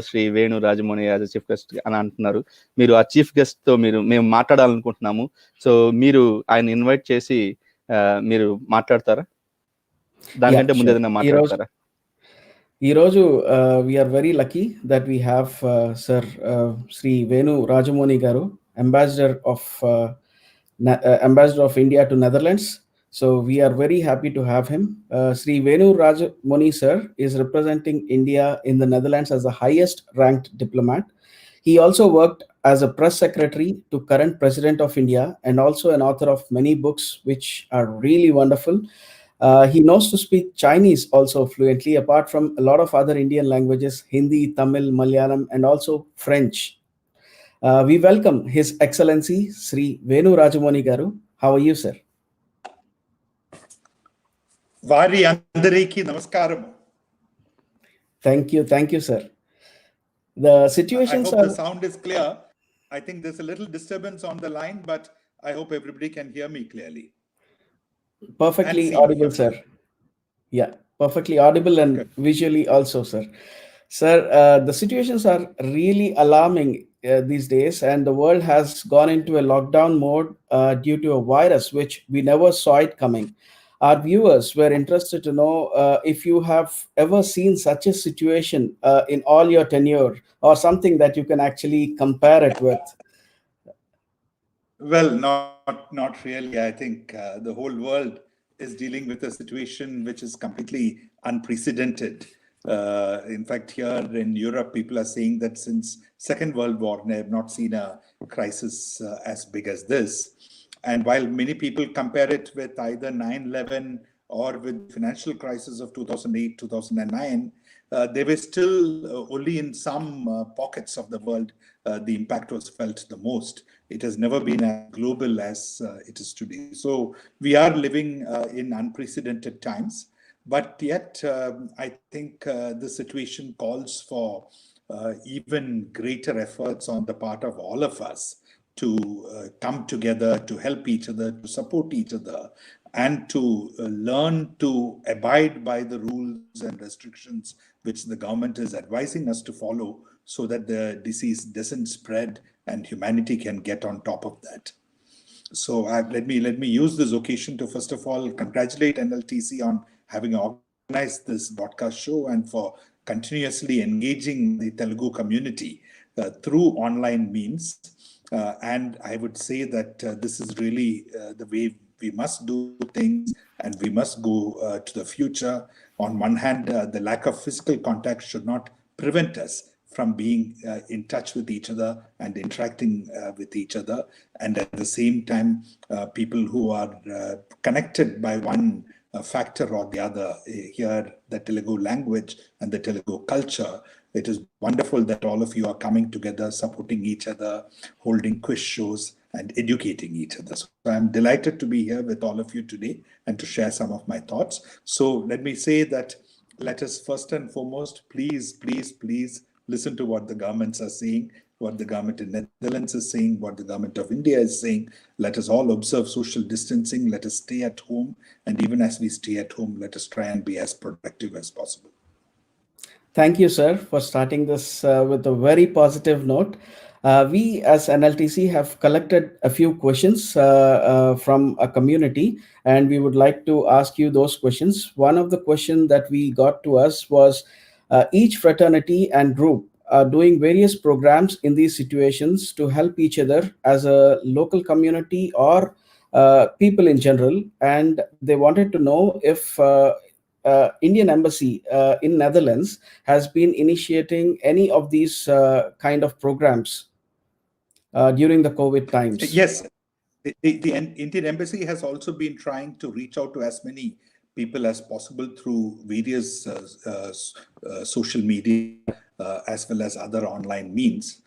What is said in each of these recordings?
Shri Venu Rajamouli as chief guest అని అంటున్నారు. మీరు ఆ చీఫ్ గెస్ట్ తో మేము మాట్లాడాలనుకుంటున్నాము. సో మీరు ఆయన ఇన్వైట్ చేసి మీరు మాట్లాడతారా? దానికంటే ముందు ఏదైనా మాట్లాడతారా? ఈరోజు we are very lucky that we have Sir Sri Venu Rajamony garu, Ambassador of India to Netherlands. So we are very happy to have him. Sri Venu Rajamony sir is representing India in the Netherlands as the highest ranked diplomat. He also worked as a press secretary to current President of India and also an author of many books which are really wonderful. He knows to speak Chinese also fluently, apart from a lot of other Indian languages, Hindi, Tamil, Malayalam, and also French. We welcome His Excellency Sri Venu Rajamony garu. How are you, sir? Vari andariki namaskaram. Thank you, sir. The situations I hope the sound is clear. I think there's a little disturbance on the line, but I hope everybody can hear me clearly. Perfectly audible, sir. Yeah, perfectly audible and good. Visually also, sir. Sir, the situations are really alarming these days, and the world has gone into a lockdown mode due to a virus which we never saw it coming. Our viewers were interested to know if you have ever seen such a situation in all your tenure, or something that you can actually compare it with. Well, not really. I think the whole world is dealing with a situation which is completely unprecedented. In fact, here in Europe, people are saying that since Second World War, they have not seen a crisis as big as this. And while many people compare it with either 9/11 or with the financial crisis of 2008, 2009, they were still only in some pockets of the world the impact was felt the most. It has never been as global as it is today. So we are living in unprecedented times, but yet I think the situation calls for even greater efforts on the part of all of us to come together, to help each other, to support each other, and to learn to abide by the rules and restrictions which the government is advising us to follow, so that the disease doesn't spread and humanity can get on top of that. So let me use this occasion to first of all congratulate NLTC on having organized this broadcast show and for continuously engaging the Telugu community through online means. And I would say that this is really the way we must do things, and we must go to the future. On one hand, the lack of physical contact should not prevent us from being in touch with each other and interacting with each other. And at the same time, people who are connected by one factor or the other, here the Telugu language and the Telugu culture, it is wonderful that all of you are coming together, supporting each other, holding quiz shows and educating each other. So I'm delighted to be here with all of you today and to share some of my thoughts. So let me say that let us first and foremost, please listen to what the governments are saying, what the government in Netherlands is saying, what the government of India is saying. Let us all observe social distancing. Let us stay at home. And even as we stay at home, let us try and be as productive as possible. Thank you, sir, for starting this with a very positive note. We as NLTC have collected a few questions from a community, and we would like to ask you those questions. One of the questions that we got to us was each fraternity and group are doing various programs in these situations to help each other as a local community or people in general, and they wanted to know if Indian Embassy in Netherlands has been initiating any of these kind of programs during the COVID times. Yes, the Indian Embassy has also been trying to reach out to as many people as possible through various social media as well as other online means.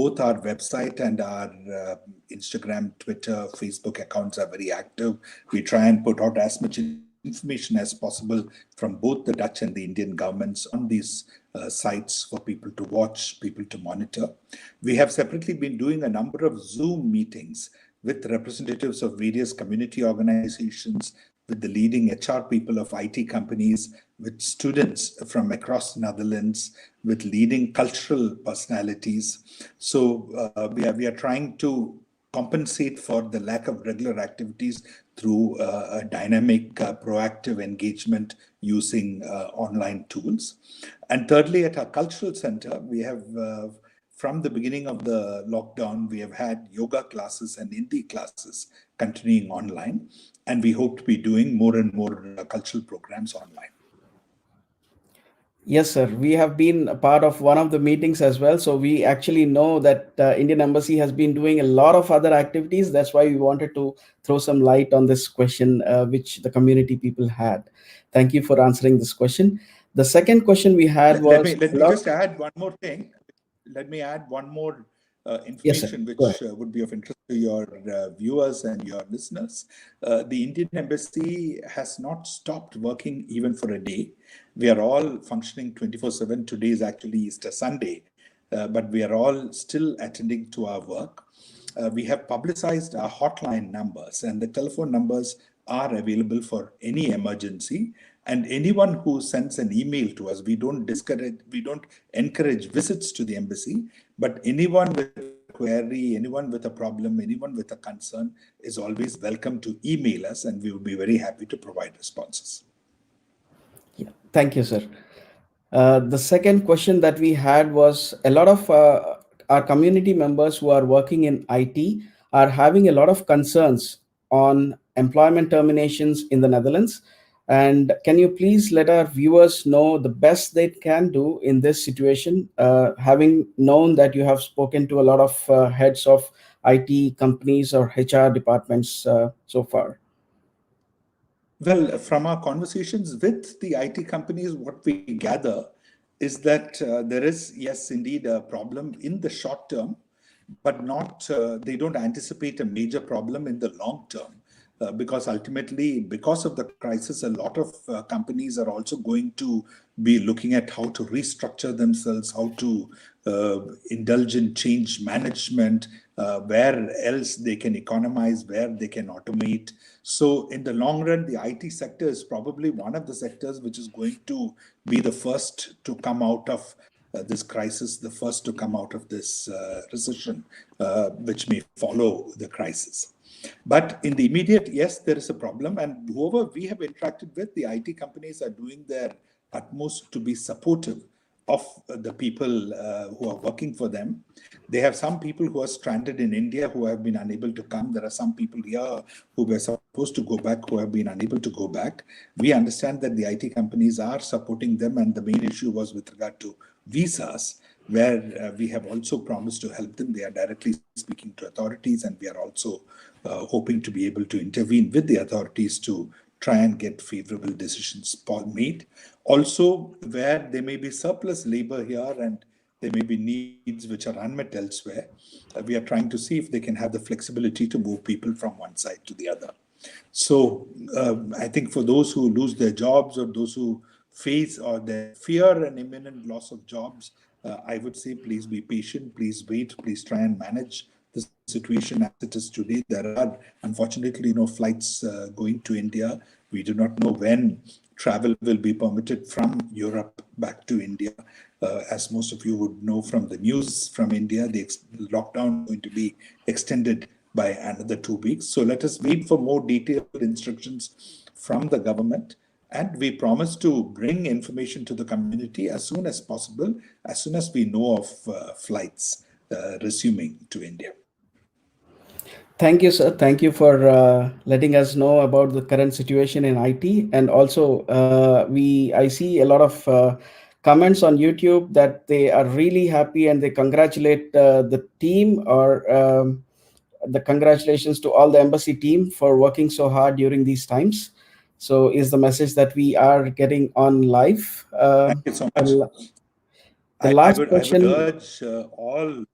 Both our website and our Instagram, Twitter, Facebook accounts are very active. We try and put out as much information as possible from both the Dutch and the Indian governments on these sites for people to watch, people to monitor. We have separately been doing a number of Zoom meetings with representatives of various community organizations, with the leading HR people of IT companies, with students from across Netherlands, with leading cultural personalities. So we are trying to compensate for the lack of regular activities through a dynamic, proactive engagement using online tools. And thirdly, at our cultural center, we have from the beginning of the lockdown, we have had yoga classes and Hindi classes continuing online, and we hope to be doing more and more cultural programs online. Yes, sir. We have been a part of one of the meetings as well. So we actually know that Indian Embassy has been doing a lot of other activities. That's why we wanted to throw some light on this question, which the community people had. Thank you for answering this question. The second question we had was... Let me just add one more thing. Let me add one more information, yes, which would be of interest to your viewers and your listeners. The Indian Embassy has not stopped working even for a day. We are all functioning 24/7. Today is actually Easter Sunday, but we are all still attending to our work. We have publicized our hotline numbers, and the telephone numbers are available for any emergency. And anyone who sends an email to us, we don't encourage visits to the embassy, but anyone with a query, anyone with a problem, anyone with a concern is always welcome to email us, and we will be very happy to provide responses. Yeah. Thank you, sir. The second question that we had was a lot of our community members who are working in IT are having a lot of concerns on employment terminations in the Netherlands. And can you please let our viewers know the best they can do in this situation, having known that you have spoken to a lot of heads of IT companies or HR departments so far? Well, from our conversations with the IT companies, what we gather is that there is, yes, indeed, a problem in the short term, but not. They don't anticipate a major problem in the long term. Because ultimately, because of the crisis, a lot of companies are also going to be looking at how to restructure themselves, how to indulge in change management, where else they can economize, where they can automate. So in the long run, the IT sector is probably one of the sectors which is going to be the first to come out of this crisis, the first to come out of this recession, which may follow the crisis. But in the immediate, yes, there is a problem. And whoever we have interacted with, the IT companies are doing their utmost to be supportive of the people who are working for them. They have some people who are stranded in India who have been unable to come. There are some people here who were supposed to go back who have been unable to go back. We understand that the IT companies are supporting them, and the main issue was with regard to visas, where we have also promised to help them. They are directly speaking to authorities, and we are also hoping to be able to intervene with the authorities to try and get favorable decisions made. Also, where there may be surplus labor here and there may be needs which are unmet elsewhere, we are trying to see if they can have the flexibility to move people from one side to the other. So I think for those who lose their jobs or those who face or they fear an imminent loss of jobs, I would say please be patient, please wait, please try and manage the situation as it is today. There are unfortunately no flights going to India. We do not know when travel will be permitted from Europe back to India. As most of you would know from the news from India, the lockdown is going to be extended by another 2 weeks. So let us wait for more detailed instructions from the government. And we promise to bring information to the community as soon as possible, as soon as we know of flights resuming to India. Thank you, sir. Thank you for letting us know about the current situation in IT. And also, I see a lot of comments on YouTube that they are really happy and they congratulate the team, or the congratulations to all the embassy team for working so hard during these times. So is the message that we are getting on live. Thank you so much. I would urge all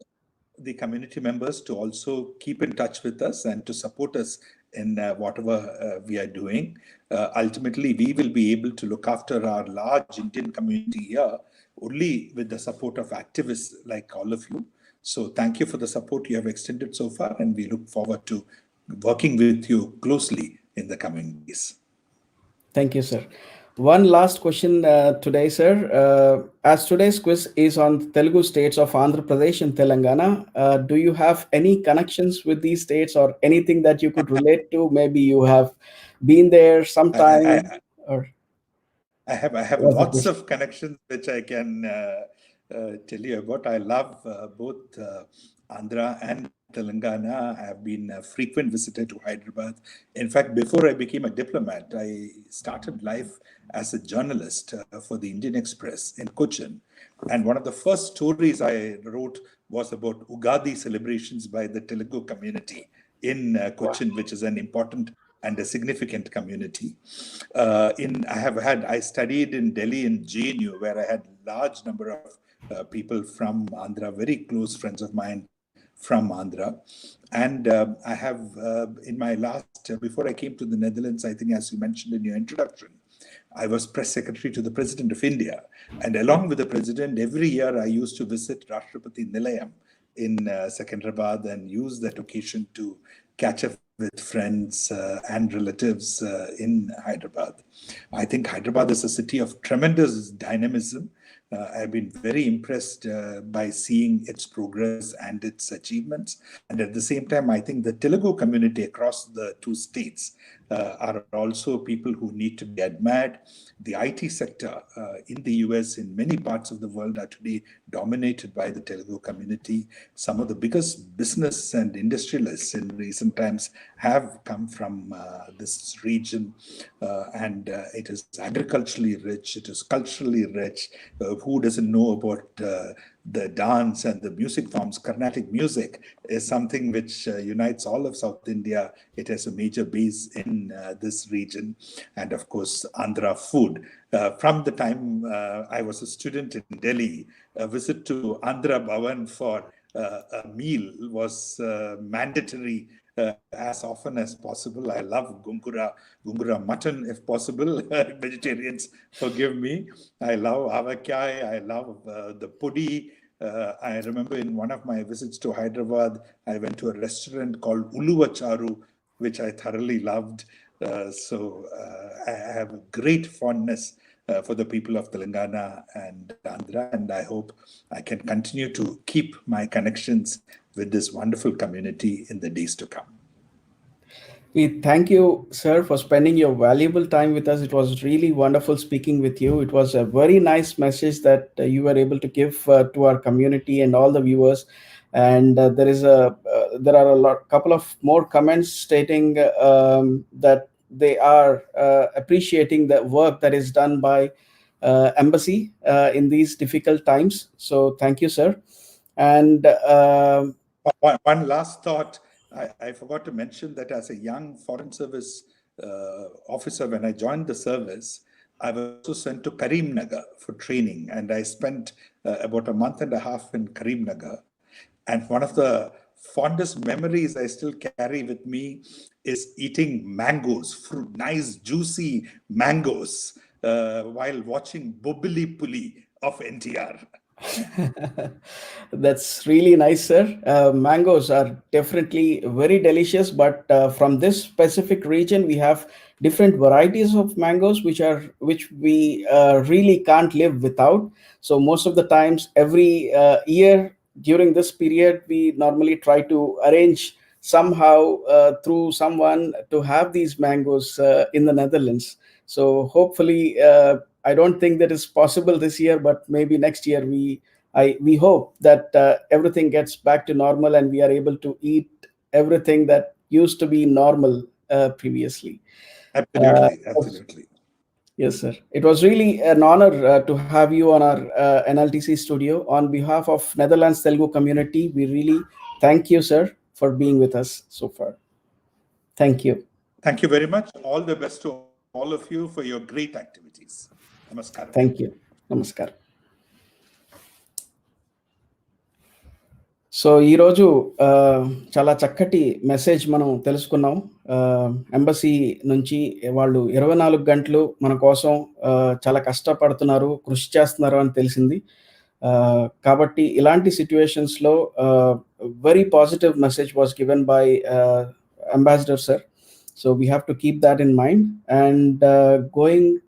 the community members to also keep in touch with us and to support us in whatever we are doing. Ultimately, we will be able to look after our large Indian community here only with the support of activists like all of you. So thank you for the support you have extended so far, and we look forward to working with you closely in the coming days. Thank you, sir. One last question today, sir. As today's quiz is on Telugu states of Andhra Pradesh and Telangana, do you have any connections with these states or anything that you could relate to? Maybe you have been there sometime, or I have was it lots just- of connections which I can tell you about. I love both Andhra and Telangana. I have been a frequent visitor to Hyderabad. In fact, before I became a diplomat, I started life as a journalist for the Indian Express in Cochin. And one of the first stories I wrote was about Ugadi celebrations by the Telugu community in Cochin, which is an important and a significant community. I studied in Delhi in JNU, where I had large number of people from Andhra, very close friends of mine from Andhra. And I have, in my last, before I came to the Netherlands, I think as you mentioned in your introduction, I was press secretary to the President of India. And along with the President, every year I used to visit Rashtrapati Nilayam in Secunderabad and use that occasion to catch up with friends and relatives in Hyderabad. I think Hyderabad is a city of tremendous dynamism. I've been very impressed by seeing its progress and its achievements. And at the same time, I think the Telugu community across the two states are also people who need to be admired. The IT sector in the US, in many parts of the world, are today dominated by the Telugu community. Some of the biggest business and industrialists in recent times have come from this region, and it is agriculturally rich, it is culturally rich. Who doesn't know about the dance and the music forms? Carnatic music is something which unites all of South India. It has a major base in this region. And of course, Andhra food. From the time I was a student in Delhi, a visit to Andhra Bhavan for a meal was mandatory as often as possible. I love gungura mutton if possible. Vegetarians, forgive me. I love avakai. I love the pudi. I remember in one of my visits to Hyderabad, I went to a restaurant called Uluva Charu, which I thoroughly loved. I have a great fondness for the people of Telangana and Andhra, and I hope I can continue to keep my connections with this wonderful community in the days to come. We thank you, sir, for spending your valuable time with us. It was really wonderful speaking with you. It was a very nice message that you were able to give to our community and all the viewers. And there are couple of more comments stating that they are appreciating the work that is done by embassy in these difficult times. So thank you, sir. And one last thought. I forgot to mention that as a young Foreign Service officer, when I joined the service, I was also sent to Karimnagar for training, and I spent about a month and a half in Karimnagar. And one of the fondest memories I still carry with me is eating mangoes, nice juicy mangoes, while watching Bobbili Puli of NTR. That's really nice, sir. Mangoes are definitely very delicious, but from this specific region, we have different varieties of mangoes, which we really can't live without. So most of the times, every year during this period, we normally try to arrange somehow through someone to have these mangoes in the Netherlands. So hopefully, I don't think that is possible this year, but maybe next year we hope that everything gets back to normal and we are able to eat everything that used to be normal previously. Absolutely. Yes, sir. It was really an honor to have you on our NLTC studio. On behalf of Netherlands Telugu community, we really thank you, sir, for being with us so far. Thank you. Thank you very much. All the best to all of you for your great activities. Namaskaram. Thank you. Namaskaram. So ఈరోజు చాలా చక్కటి message మనం తెలుసుకున్నాం. Embassy నుంచి వాళ్ళు 24 గంటలు మన కోసం చాలా కష్టపడుతున్నారు, కృషి చేస్తున్నారు అని తెలిసింది. కాబట్టి ఇలాంటి సిట్యుయేషన్స్‌లో very positive message was given by ambassador sir. So we have to keep that in mind. And going